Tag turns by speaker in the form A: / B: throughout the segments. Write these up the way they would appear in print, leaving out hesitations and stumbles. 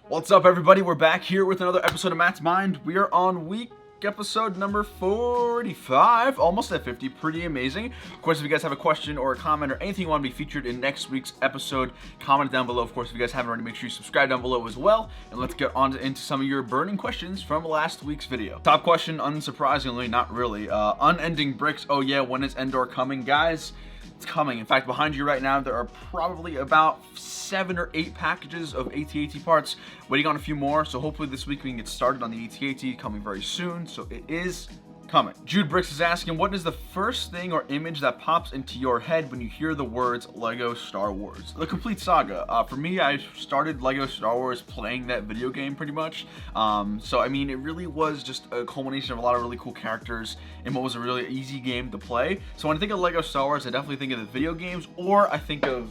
A: What's up, everybody? We're back here with another episode of Matt's Mind. We are on week episode number 45, almost at 50. Pretty amazing. Of course, if you guys have a question or a comment or anything you want to be featured in next week's episode, comment down below. Of course, if you guys haven't already, make sure you subscribe down below as well. And let's get on into some of your burning questions from last week's video. Top question, unsurprisingly, not really. Unending Bricks. Oh yeah, when is Endor coming, guys? It's coming. In fact, behind you right now, there are probably about 7 or 8 packages of AT-AT parts. Waiting on a few more, so hopefully this week we can get started on the AT-AT, coming very soon. So it is coming. Jude Brix is asking, what is the first thing or image that pops into your head when you hear the words Lego Star Wars? The complete saga. For me, I started Lego Star Wars playing that video game pretty much. So I mean, it really was just a culmination of a lot of really cool characters in what was a really easy game to play. So when I think of Lego Star Wars, I definitely think of the video games, or I think of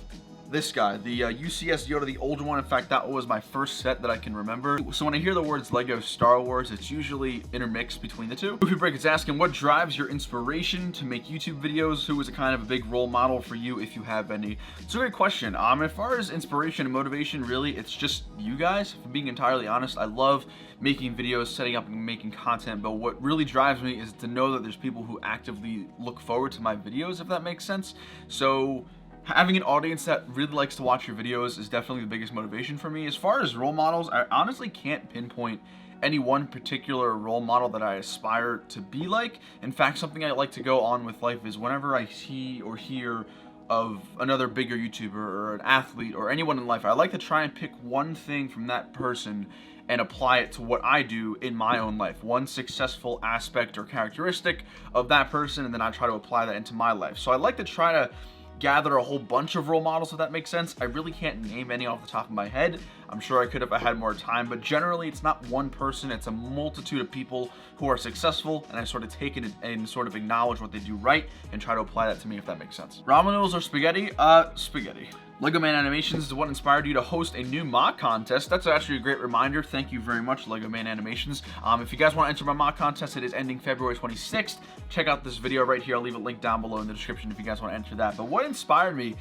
A: this guy, the UCS Yoda, the older one. In fact, that was my first set that I can remember. So when I hear the words Lego Star Wars, it's usually intermixed between the two. Goofy Break is asking, what drives your inspiration to make YouTube videos? Who is a kind of a big role model for you, if you have any? It's a great question. As far as inspiration and motivation, really, it's just you guys. If I'm being entirely honest, I love making videos, setting up and making content, but what really drives me is to know that there's people who actively look forward to my videos, if that makes sense. So having an audience that really likes to watch your videos is definitely the biggest motivation for me. As far as role models, I honestly can't pinpoint any one particular role model that I aspire to be like. In fact, something I like to go on with life is whenever I see or hear of another bigger YouTuber or an athlete or anyone in life, I like to try and pick one thing from that person and apply it to what I do in my own life. One successful aspect or characteristic of that person, and then I try to apply that into my life. So I like to try to gather a whole bunch of role models, if that makes sense. I really can't name any off the top of my head. I'm sure I could if I had more time, but generally it's not one person, it's a multitude of people who are successful, and I sort of take it and sort of acknowledge what they do right and try to apply that to me, if that makes sense. Ramen noodles or spaghetti? Spaghetti. Lego Man Animations is what inspired you to host a new mock contest. That's actually a great reminder. Thank you very much, Lego Man Animations. If you guys want to enter my mock contest, it is ending February 26th. Check out this video right here. I'll leave a link down below in the description if you guys want to enter that. But what inspired me?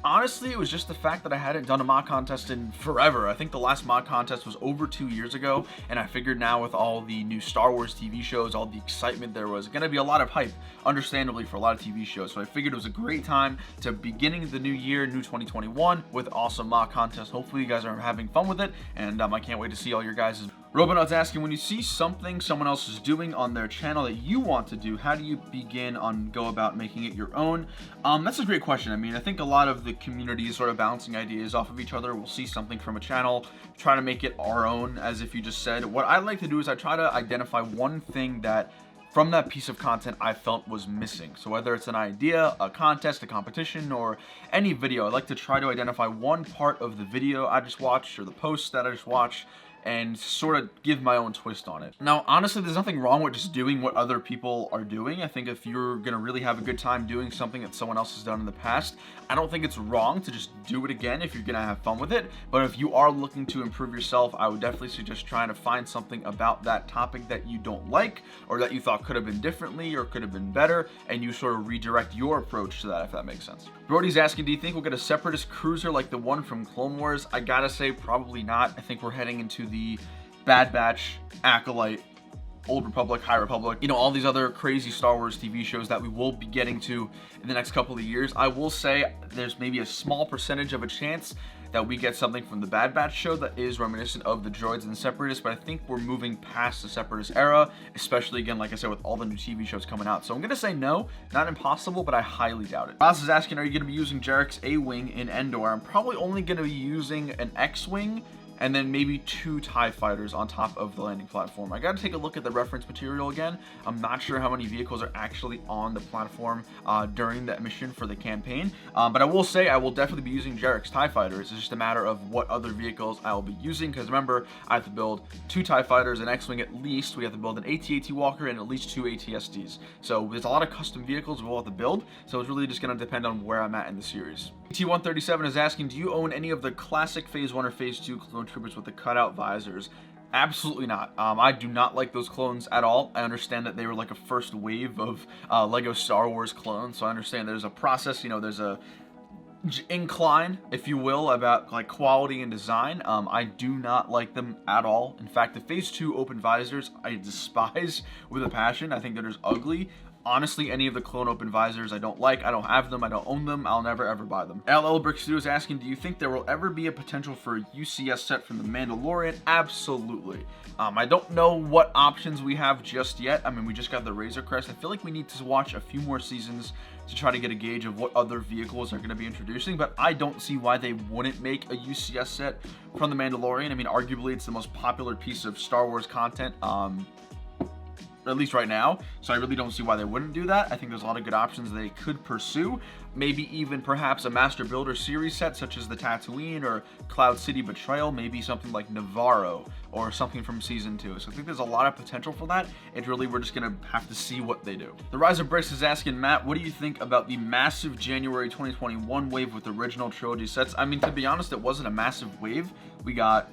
A: Honestly, it was just the fact that I hadn't done a mock contest in forever. I think the last mock contest was over 2 years ago, and I figured now with all the new Star Wars TV shows, all the excitement there was going to be a lot of hype, understandably, for a lot of TV shows. So I figured it was a great time to beginning the new year, new 2021, with awesome mock contest. Hopefully you guys are having fun with it, and I can't wait to see all your guys'. Ruben is asking, when you see something someone else is doing on their channel that you want to do, how do you begin on go about making it your own? That's a great question. I mean, I think a lot of the community is sort of bouncing ideas off of each other. We'll see something from a channel, try to make it our own, as if you just said. What I like to do is I try to identify one thing that from that piece of content I felt was missing. So whether it's an idea, a contest, a competition, or any video, I like to try to identify one part of the video I just watched or the post that I just watched and sort of give my own twist on it. Now, honestly, there's nothing wrong with just doing what other people are doing. I think if you're gonna really have a good time doing something that someone else has done in the past, I don't think it's wrong to just do it again if you're gonna have fun with it. But if you are looking to improve yourself, I would definitely suggest trying to find something about that topic that you don't like, or that you thought could have been differently or could have been better, and you sort of redirect your approach to that, if that makes sense. Brody's asking, do you think we'll get a separatist cruiser like the one from Clone Wars? I gotta say, probably not. I think we're heading into the Bad Batch, Acolyte, Old Republic, High Republic, you know, all these other crazy Star Wars TV shows that we will be getting to in the next couple of years. I will say there's maybe a small percentage of a chance that we get something from the Bad Batch show that is reminiscent of the droids and the separatists, but I think we're moving past the separatist era, especially, again, like I said, with all the new TV shows coming out. So I'm gonna say no, not impossible, but I highly doubt it. Ross is asking, are you gonna be using Jarek's A-Wing in Endor? I'm probably only gonna be using an X-Wing and then maybe 2 TIE fighters on top of the landing platform. I gotta take a look at the reference material again. I'm not sure how many vehicles are actually on the platform during that mission for the campaign, but I will say I will definitely be using Jarek's TIE fighters. It's just a matter of what other vehicles I will be using, because remember, I have to build 2 TIE fighters, an X-Wing at least, we have to build an AT-AT Walker, and at least 2 AT-STs. So there's a lot of custom vehicles we'll have to build, so it's really just gonna depend on where I'm at in the series. T137 is asking, do you own any of the classic Phase 1 or Phase 2 clone troopers with the cutout visors? Absolutely not. I do not like those clones at all. I understand that they were like a first wave of Lego Star Wars clones, so I understand there's a process, you know, there's a incline, if you will, about like quality and design. I do not like them at all. In fact, the Phase 2 open visors I despise with a passion. I think they're just ugly. Honestly, any of the clone open visors I don't like. I don't have them. I don't own them. I'll never ever buy them. Llbrickstew is asking, do you think there will ever be a potential for a UCS set from The Mandalorian? Absolutely. I don't know what options we have just yet. I mean, we just got the Razor Crest. I feel like we need to watch a few more seasons to try to get a gauge of what other vehicles are going to be introducing, but I don't see why they wouldn't make a UCS set from The Mandalorian. I mean, arguably, it's the most popular piece of Star Wars content, at least right now, so I really don't see why they wouldn't do that. I think there's a lot of good options they could pursue. Maybe even perhaps a Master Builder series set, such as the Tatooine or Cloud City Betrayal, maybe something like Navarro or something from Season 2. So I think there's a lot of potential for that. It's really, we're just gonna have to see what they do. The Rise of Brix is asking, Matt, what do you think about the massive January 2021 wave with original trilogy sets? I mean, to be honest, it wasn't a massive wave. We got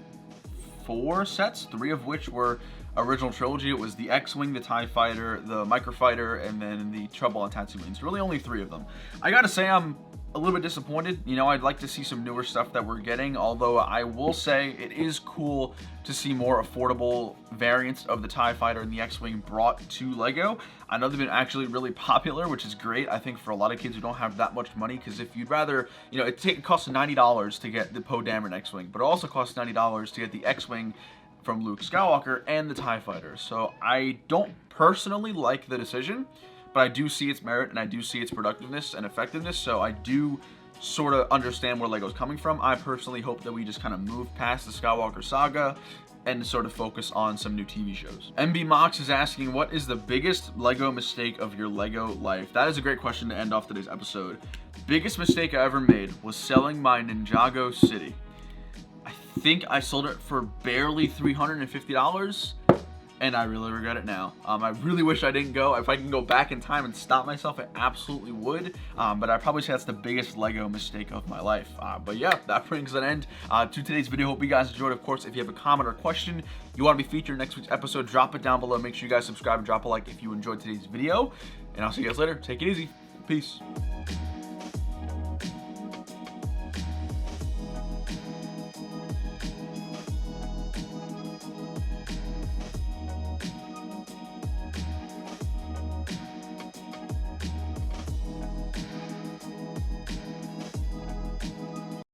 A: 4 sets, 3 of which were original trilogy. It was the X-Wing, the TIE Fighter, the Microfighter, and then the Trouble on Tatooine. It's really only 3 of them. I gotta say, I'm a little bit disappointed. You know, I'd like to see some newer stuff that we're getting, although I will say it is cool to see more affordable variants of the TIE Fighter and the X-Wing brought to LEGO. I know they've been actually really popular, which is great, I think, for a lot of kids who don't have that much money, because if you'd rather, you know, it costs $90 to get the Poe Dameron X-Wing, but it also costs $90 to get the X-Wing from Luke Skywalker and the TIE Fighter. So I don't personally like the decision, but I do see its merit and I do see its productiveness and effectiveness, so I do sort of understand where LEGO's coming from. I personally hope that we just kind of move past the Skywalker saga and sort of focus on some new TV shows. MB Mox is asking, what is the biggest LEGO mistake of your LEGO life? That is a great question to end off today's episode. Biggest mistake I ever made was selling my Ninjago City. I think I sold it for barely $350, and I really regret it now. I really wish I didn't go. If I can go back in time and stop myself, I absolutely would, but I'd probably say that's the biggest LEGO mistake of my life. But yeah, that brings an end to today's video. Hope you guys enjoyed. Of course, if you have a comment or question you want to be featured in next week's episode, drop it down below. Make sure you guys subscribe and drop a like if you enjoyed today's video, and I'll see you guys later. Take it easy. Peace.